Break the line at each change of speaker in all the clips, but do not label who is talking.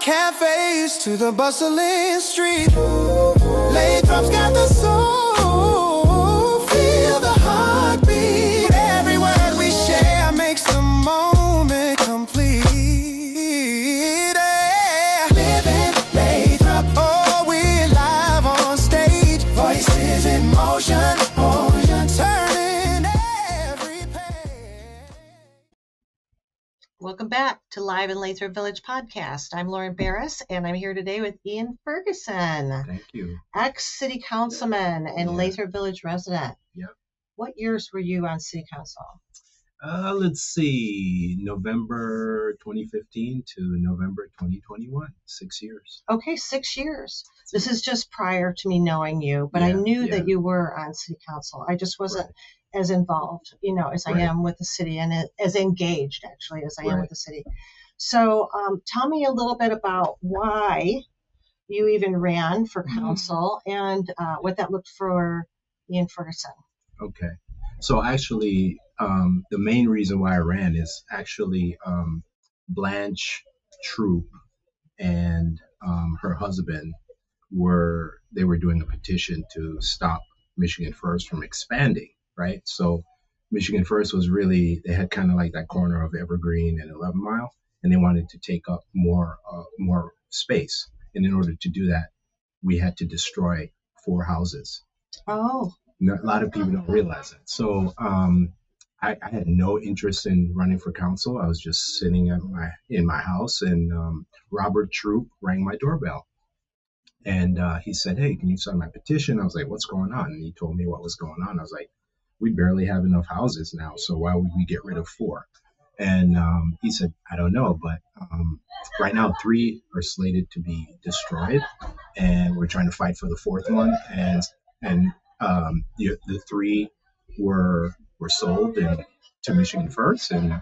cafes to the bustling street. Lathrop's got the soul, feel the heartbeat. Every word we share makes the moment complete. Yeah. Living Lathrop, oh, we're live on stage. Voices in motion, turning every page.
Welcome back to Live in Lathrup Village podcast. I'm Lauren Barris, and I'm here today with Ian Ferguson.
Thank you.
Ex-city councilman and Lathrup Village resident.
Yep.
What years were you on city council?
Let's see, November 2015 to November 2021, 6 years.
Okay, 6 years. This is just prior to me knowing you, but I knew that you were on city council. I just wasn't as involved, as I am with the city, and as engaged, actually, as I am with the city. So tell me a little bit about why you even ran for council and what that looked for Ian Ferguson.
Okay. So actually, the main reason why I ran is actually Blanche Troop and her husband were doing a petition to stop Michigan First from expanding, right? So Michigan First was really, they had kind of like that corner of Evergreen and 11 Mile, and they wanted to take up more space. And in order to do that, we had to destroy 4 houses.
Oh.
A lot of people don't realize that. So I had no interest in running for council. I was just sitting in my house, and Robert Troop rang my doorbell. And he said, "Hey, can you sign my petition?" I was like, "What's going on?" And he told me what was going on. I was like, "We barely have enough houses now, so why would we get rid of 4?" And he said, "I don't know, but right now 3 are slated to be destroyed, and we're trying to fight for the 4th one. And the 3 were sold to Michigan First, and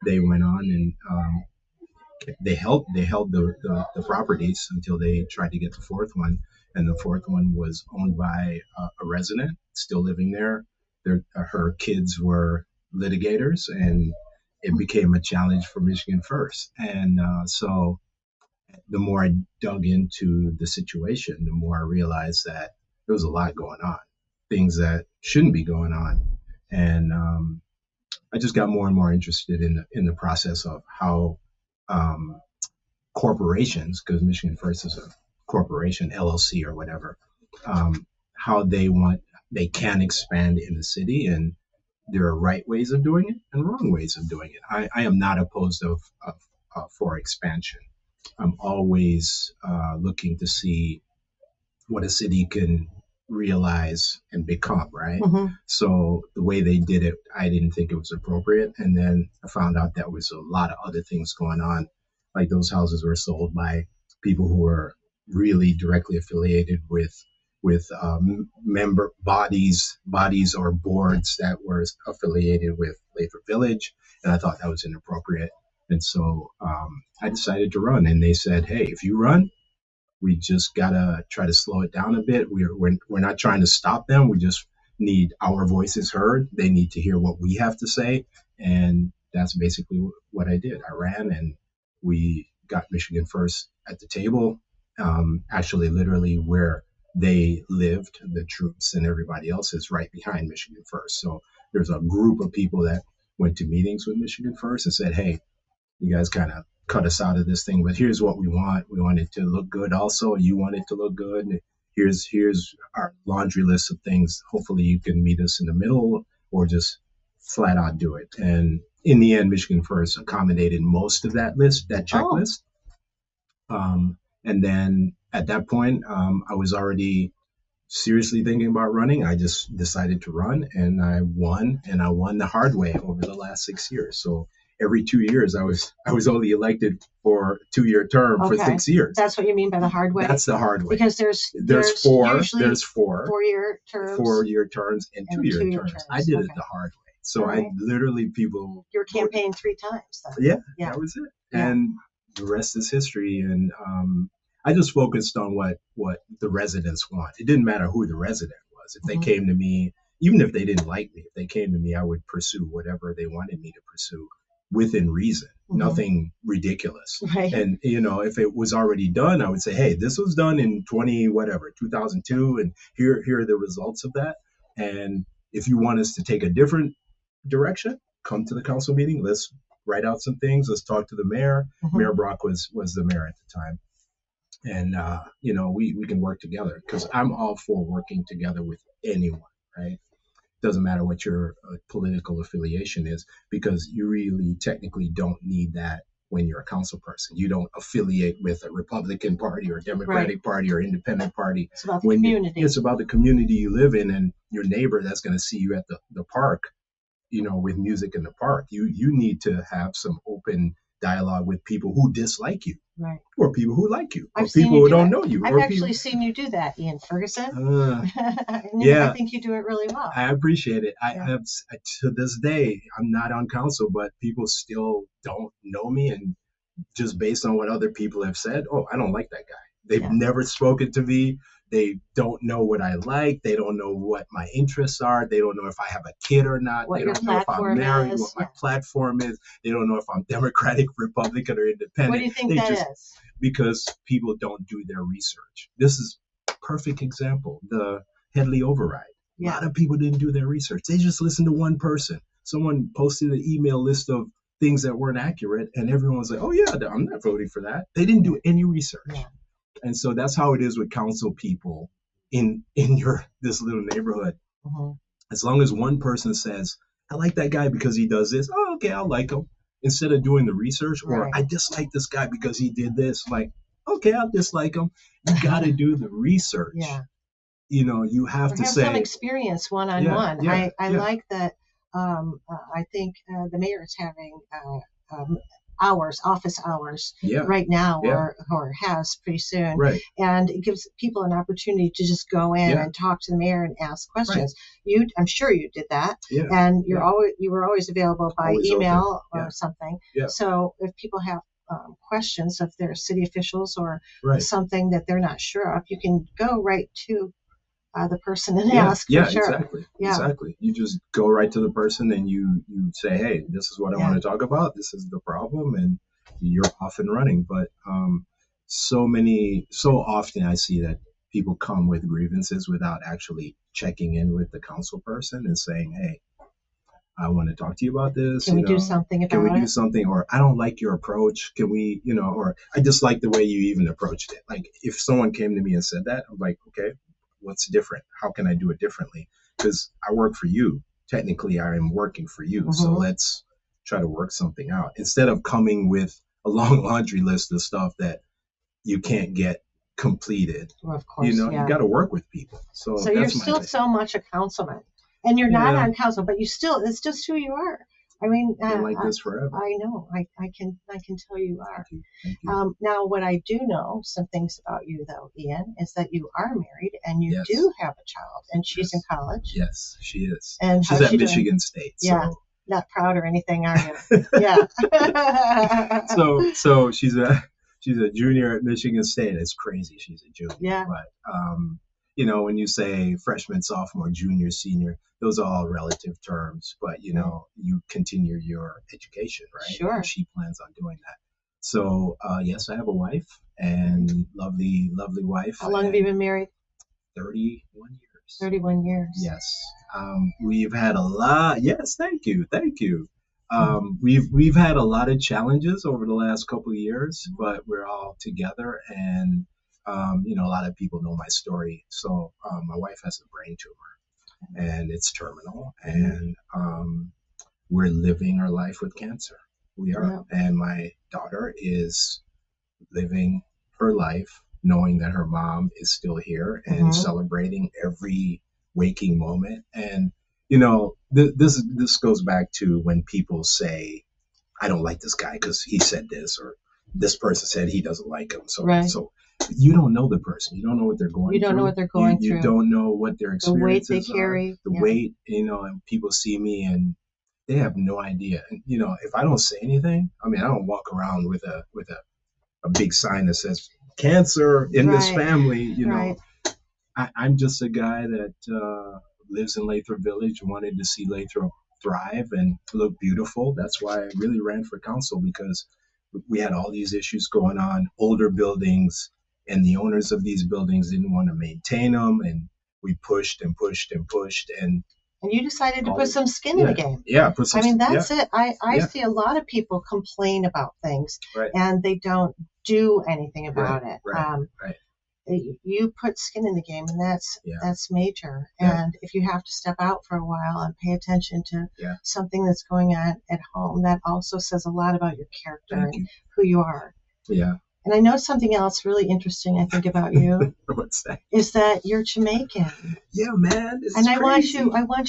they went on and they held the properties until they tried to get the 4th one, and the 4th one was owned by a resident still living there. Her kids were litigators, and it became a challenge for Michigan First. And so the more I dug into the situation, the more I realized that there was a lot going on, things that shouldn't be going on. And I just got more and more interested in the process of how corporations, because Michigan First is a corporation, LLC or whatever, how they can expand in the city, and there are right ways of doing it and wrong ways of doing it. I am not opposed for expansion. I'm always looking to see what a city can realize and become, right? Mm-hmm. So the way they did it, I didn't think it was appropriate. And then I found out that was a lot of other things going on. Like those houses were sold by people who were really directly affiliated with member bodies or boards that were affiliated with Lathrup Village. And I thought that was inappropriate. And so I decided to run, and they said, "Hey, if you run, we just gotta try to slow it down a bit. We're not trying to stop them. We just need our voices heard. They need to hear what we have to say." And that's basically what I did. I ran, and we got Michigan First at the table. Actually, literally where they lived, the troops and everybody else is right behind Michigan First. So there's a group of people that went to meetings with Michigan First and said, "Hey, you guys kind of cut us out of this thing, but here's what we want. We want it to look good also. You want it to look good. Here's our laundry list of things. Hopefully you can meet us in the middle or just flat out do it." And in the end, Michigan First accommodated most of that list, that checklist. And then at that point, I was already seriously thinking about running. I just decided to run, and I won the hard way over the last 6 years. So every 2 years, I was only elected for a 2-year term for 6 years.
That's what you mean by the hard way?
That's the hard way.
Because there's
4
4-year terms.
4-year terms and 2-year terms. I did it the hard way. So I literally You
were campaigned 3 times. Then.
Yeah, that was it. Yeah. And the rest is history. And I just focused on what the residents want. It didn't matter who the resident was. If they came to me, even if they didn't like me, if they came to me, I would pursue whatever they wanted me to pursue. within reason, nothing ridiculous.
Right.
And, if it was already done, I would say, hey, this was done in 2002, and here are the results of that. And if you want us to take a different direction, come to the council meeting. Let's write out some things. Let's talk to the mayor. Mayor Brock was the mayor at the time. And, we can work together, because I'm all for working together with anyone, right? Doesn't matter what your political affiliation is, because you really technically don't need that when you're a council person. You don't affiliate with a Republican Party or Democratic Party or Independent Party.
It's about the community.
It's about the community you live in, and your neighbor that's going to see you at the park, with music in the park. You need to have some open dialogue with people who dislike you.
Right.
Or people who like you. Or
I've seen
people
you
who
do
don't
it.
know you.
I've actually seen you do that, Ian Ferguson.
Yeah.
I think you do it really well.
I appreciate it. I have, to this day, I'm not on council, but people still don't know me. And just based on what other people have said, oh, I don't like that guy. They've never spoken to me. They don't know what I like. They don't know what my interests are. They don't know if I have a kid or not.
What
they
your
don't know if I'm married,
is.
what my platform is. They don't know if I'm Democratic, Republican, or Independent.
What do you think that is?
Because people don't do their research. This is a perfect example, the Headley override. A lot of people didn't do their research. They just listened to one person. Someone posted an email list of things that weren't accurate, and everyone was like, oh yeah, I'm not voting for that. They didn't do any research. Yeah. And so that's how it is with council people in this little neighborhood. As long as one person says, I like that guy because he does this, oh, okay, I'll like him. Instead of doing the research, or I dislike this guy because he did this, like, okay, I'll dislike him. You got to do the research. Yeah. You have to say
some experience one-on-one. I like that. I think the mayor is having office hours right now, or has pretty soon. Right. And it gives people an opportunity to just go in and talk to the mayor and ask questions. Right. I'm sure you did that. Yeah. And you were always available by email or something. Yeah. So if people have questions, if they're city officials or something that they're not sure of, you can go right to the person and ask. For sure.
Exactly. You just go right to the person and you say, hey, this is what I want to talk about. This is the problem, and you're off and running. But so often I see that people come with grievances without actually checking in with the council person and saying, hey, I want to talk to you about this.
Can we do something about it?
Can we do something? Or I don't like your approach. Can we, or I dislike the way you even approached it. Like if someone came to me and said that, I'm like, okay, what's different? How can I do it differently? Because I work for you. Technically, I am working for you. So let's try to work something out. Instead of coming with a long laundry list of stuff that you can't get completed.
Well, of course,
you got to work with people. So
you're still so much a councilman. And you're not on council, but it's just who you are. I mean,
been like this forever.
I know. I can tell you are.
Thank you.
Now, what I do know, some things about you, though, Ian, is that you are married and you do have a child, and she's in college.
Yes, she is.
And
she's at Michigan State.
Yeah, not proud or anything, are you? Yeah.
So she's a junior at Michigan State. It's crazy. She's a junior.
Yeah.
But when you say freshman, sophomore, junior, senior, those are all relative terms, but you continue your education, right?
Sure.
And she plans on doing that. So yes, I have a wife, and lovely wife.
How long have you been married?
31 years.
31 years.
Yes. We've had a lot. Yes, thank you. We've had a lot of challenges over the last couple of years, but we're all together, and a lot of people know my story. So my wife has a brain tumor, and it's terminal, and we're living our life with cancer. We are. Yeah. And my daughter is living her life knowing that her mom is still here and celebrating every waking moment. And, this goes back to when people say, I don't like this guy because he said this, or this person said he doesn't like him. So you don't know the person. You don't know what they're going through.
You don't know what they're going through.
You don't know what their experiences
are. The weight they carry.
The weight, and people see me and they have no idea. And, if I don't say anything, I don't walk around with a big sign that says cancer in this family, I'm just a guy that lives in Lathrup Village, wanted to see Lathrup thrive and look beautiful. That's why I really ran for council, because we had all these issues going on, older buildings, and the owners of these buildings didn't want to maintain them. And we pushed and pushed and pushed. And
you decided to put some skin in the game.
Yeah, put some.
I mean, that's it. I
Yeah.
see a lot of people complain about things,
Right.
and they don't do anything about it.
Right.
You put skin in the game, and that's major.
Yeah.
And if you have to step out for a while and pay attention to
Yeah.
something that's going on at home, that also says a lot about your character and who you are.
Yeah.
And I know something else really interesting, I think, about you.
What's that?
Is that you're Jamaican.
Yeah, man.
And
crazy.
I want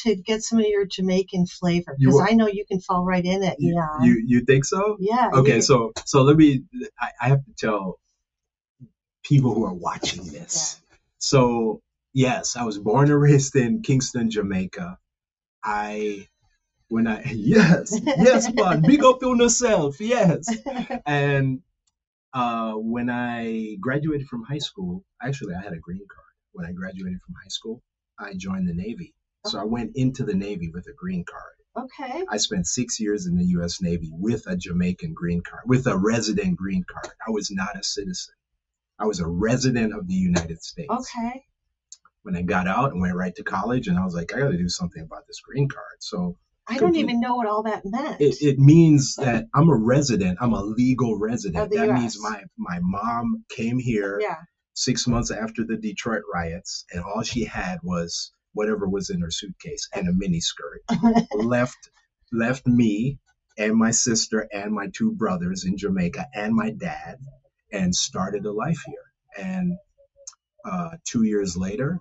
to get some of your Jamaican flavor, because I know you can fall right in it.
You think so?
Yeah.
Okay, so let me. I have to tell people who are watching this. Yeah. So yes, I was born and raised in Kingston, Jamaica. Yes, man, big up on yourself, yes. And when I graduated from high school, actually, I had a green card. When I graduated from high school, I joined the Navy. So I went into the Navy with a green card.
Okay.
I spent 6 years in the U.S. Navy with a Jamaican green card, with a resident green card. I was not a citizen. I was a resident of the United States.
Okay.
When I got out and went right to college, and I was like, I got to do something about this green card. So
I don't even know what all that meant.
It means that I'm a resident. I'm a legal resident. That
US.
Means my mom came here 6 months after the Detroit riots, and all she had was whatever was in her suitcase and a mini skirt. left me and my sister and my two brothers in Jamaica and my dad, and started a life here. And 2 years later,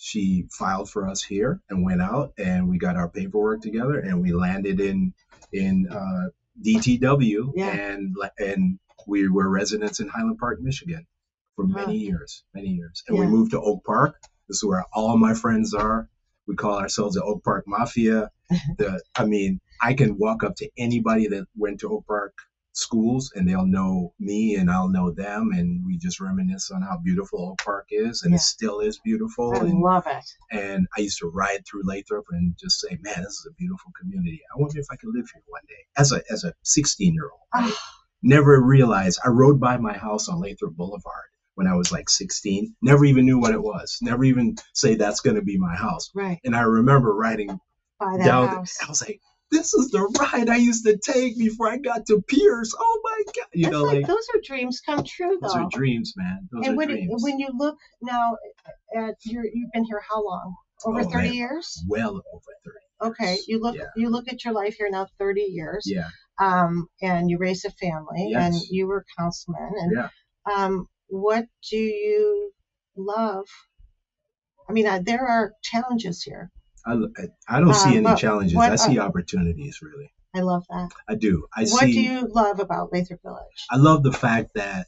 she filed for us here and went out, and we got our paperwork together, and we landed in DTW, and we were residents in Highland Park, Michigan for many years. And we moved to Oak Park. This is where all my friends are. We call ourselves the Oak Park Mafia. I can walk up to anybody that went to Oak Park schools, and they'll know me and I'll know them, and we just reminisce on how beautiful Oak Park is, and it still is beautiful.
I love it.
And I used to ride through Lathrup and just say, man, this is a beautiful community. I wonder if I could live here one day. As a 16-year-old, right? Never realized. I rode by my house on Lathrup Boulevard when I was like 16. Never even knew what it was. Never even say that's going to be my house.
Right.
And I remember riding
by that
down.
house.
I was like, this is the ride I used to take before I got to Pierce. Oh my God!
Those are dreams come true, though.
Those are dreams, man. Dreams.
When you look now at you've been here how long? Over 30 years?
Well over 30.
Okay, you look at your life here now, 30 years.
Yeah.
And you raised a family, and you were a councilman. And what do you love? I mean, there are challenges here.
I don't see any challenges. I see opportunities, really.
I love that.
I do.
What do you love about Lathrup Village?
I love the fact that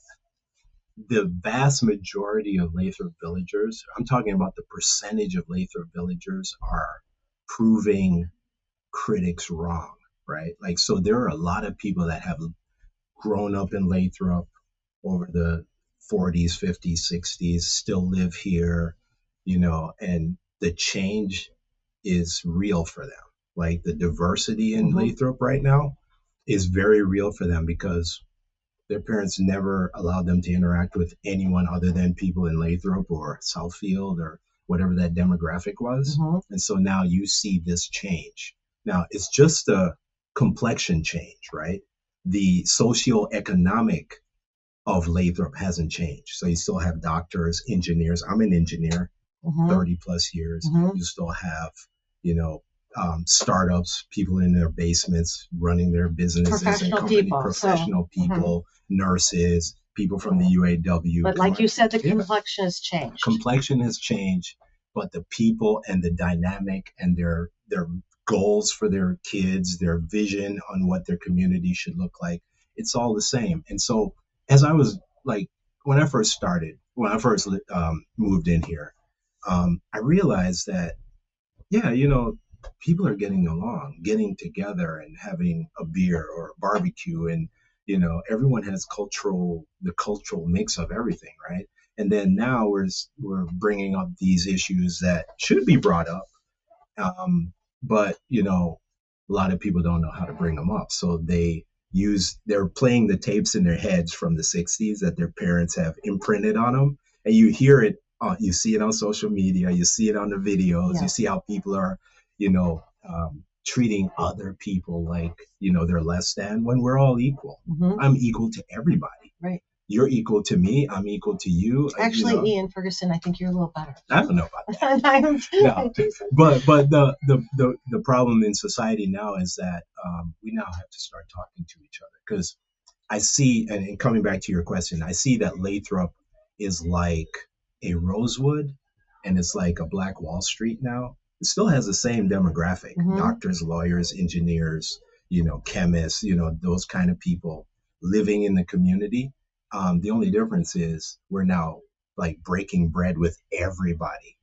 the vast majority of Lathrup villagers, I'm talking about the percentage of Lathrup villagers, are proving critics wrong, right? Like, so there are a lot of people that have grown up in Lathrup over the 40s, 50s, 60s, still live here, and the change is real for them. Like, the diversity in Lathrup right now is very real for them, because their parents never allowed them to interact with anyone other than people in Lathrup or Southfield or whatever that demographic was. And so now you see this change. Now, it's just a complexion change, right? The socioeconomic of Lathrup hasn't changed. So you still have doctors, engineers. I'm an engineer, 30 plus years. You still have, startups, people in their basements running their businesses, professional people, nurses, people from the UAW.
But like you said, the complexion has changed.
Complexion has changed, but the people and the dynamic and their goals for their kids, their vision on what their community should look like, it's all the same. And so, as I was when I first moved in here, I realized that, people are getting along, getting together and having a beer or a barbecue, and, everyone has the cultural mix of everything, right? And then now we're bringing up these issues that should be brought up, but a lot of people don't know how to bring them up, so they're playing the tapes in their heads from the 60s that their parents have imprinted on them, and you hear it, you see it on social media, you see it on the videos, you see how people are, treating other people like they're less than, when we're all equal. I'm equal to everybody.
Right.
You're equal to me. I'm equal to you.
Actually, Ian Ferguson, I think you're a little better.
I don't know about that. No. But the problem in society now is that we now have to start talking to each other, because I see, and coming back to your question, I see that Lathrup is like a Rosewood, and it's like a Black Wall Street now. It still has the same demographic: doctors, lawyers, engineers, chemists, those kind of people living in the community. The only difference is we're now like breaking bread with everybody.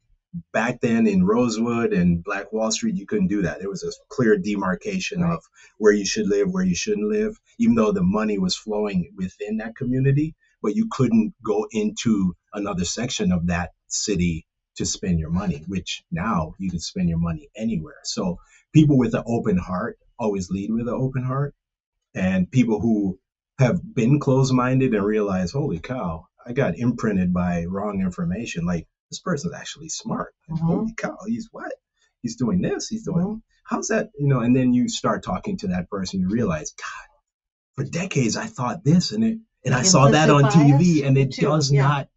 Back then in Rosewood and Black Wall Street, you couldn't do that. There was a clear demarcation of where you should live, where you shouldn't live, even though the money was flowing within that community, but you couldn't go into another section of that city to spend your money, which now you can spend your money anywhere. So people with an open heart always lead with an open heart, and people who have been closed-minded and realize, holy cow, I got imprinted by wrong information. Like, this person's actually smart. And holy cow, he's what? He's doing this. He's doing, how's that? And then you start talking to that person, you realize, God, for decades I thought this, and I saw that on TV, and it does not,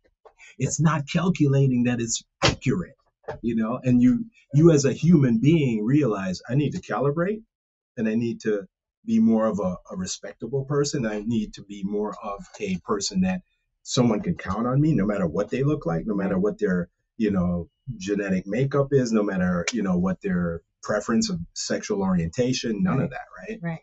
it's not calculating that it's accurate, and you as a human being realize, I need to calibrate, and I need to be more of a respectable person. I need to be more of a person that someone can count on me, no matter what they look like, no matter what their, genetic makeup is, no matter, what their preference of sexual orientation, none of that, right?
Right.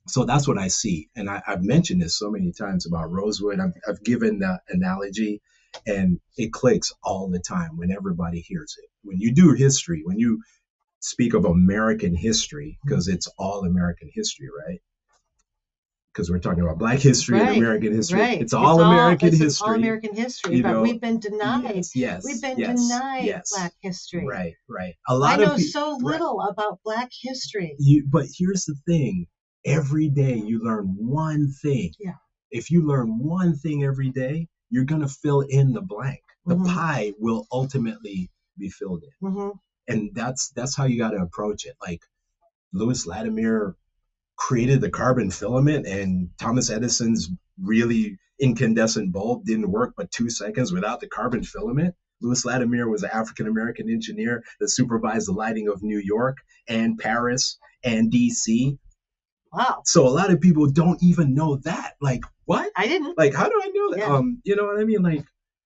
So that's what I see. And I've mentioned this so many times about Rosewood. I've given the analogy, and it clicks all the time when everybody hears it. When you do history, when you speak of American history, because it's all American history, right? Because we're talking about Black history and American history.
Right.
It's all American history.
It's all American history, but we've been denied.
Yes.
We've been denied Black history.
Right.
I know so little about Black history.
But here's the thing. Every day you learn one thing.
Yeah.
If you learn one thing every day, you're going to fill in the blank. The pie will ultimately be filled in. And that's how you got to approach it. Like, Louis Latimer created the carbon filament, and Thomas Edison's really incandescent bulb didn't work but 2 seconds without the carbon filament. Louis Latimer was an African-American engineer that supervised the lighting of New York and Paris and DC.
Wow.
So a lot of people don't even know that. Like, what?
I didn't.
Like, how do I know that?
Yeah.
You know what I mean? Like,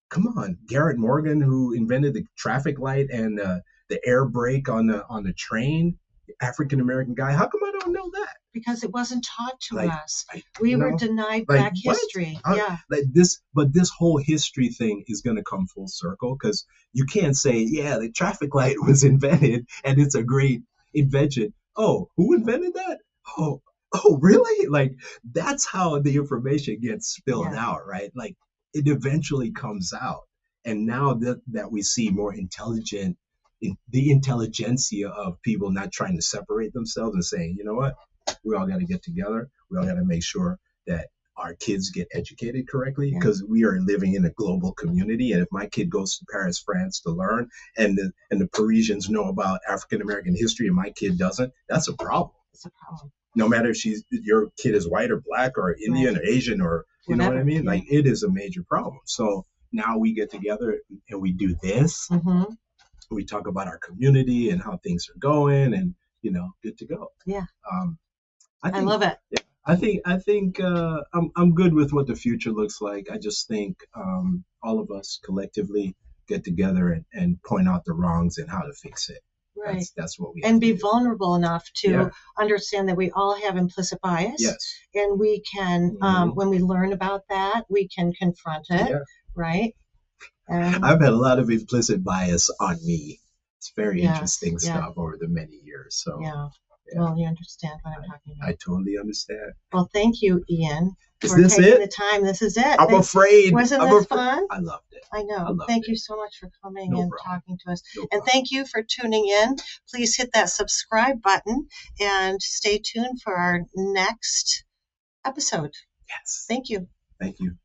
come on. Garrett Morgan, who invented the traffic light and the air brake on the train, African-American guy. How come I don't know that?
Because it wasn't taught to us.
We
were denied Black history.
But this whole history thing is going to come full circle, because you can't say, the traffic light was invented and it's a great invention. Oh, who invented that? Oh, really? Like, that's how the information gets spilled out, right? Like, it eventually comes out. And now that we see more intelligent, the intelligentsia of people not trying to separate themselves and saying, you know what, we all got to get together. We all got to make sure that our kids get educated correctly, because we are living in a global community. And if my kid goes to Paris, France to learn, and the Parisians know about African-American history and my kid doesn't, that's a problem.
It's a problem.
No matter if your kid is white or Black or Indian or Asian or, you know what I mean? Like, it is a major problem. So now we get together and we do this. We talk about our community and how things are going, and, good to go.
Yeah.
I
love it.
Yeah, I think I'm good with what the future looks like. I just think all of us collectively get together and point out the wrongs and how to fix it.
Right.
That's what we
and be vulnerable enough to understand that we all have implicit bias.
Yes.
And we can, when we learn about that, we can confront it.
Yeah.
Right.
I've had a lot of implicit bias on me. It's very interesting stuff over the many years. So Yeah.
Well, you understand what I'm talking about.
I totally understand.
Well, thank you, Ian,
Is
for
this
taking
it?
the time. This is it.
I'm afraid.
Wasn't
I'm
this
afraid.
fun?
I loved it.
I know.
loved
Thank
it.
you so much for coming
No
and
problem.
talking to us.
No
And
problem.
thank you for tuning in. Please hit that subscribe button and stay tuned for our next episode.
Yes.
Thank you.
Thank you.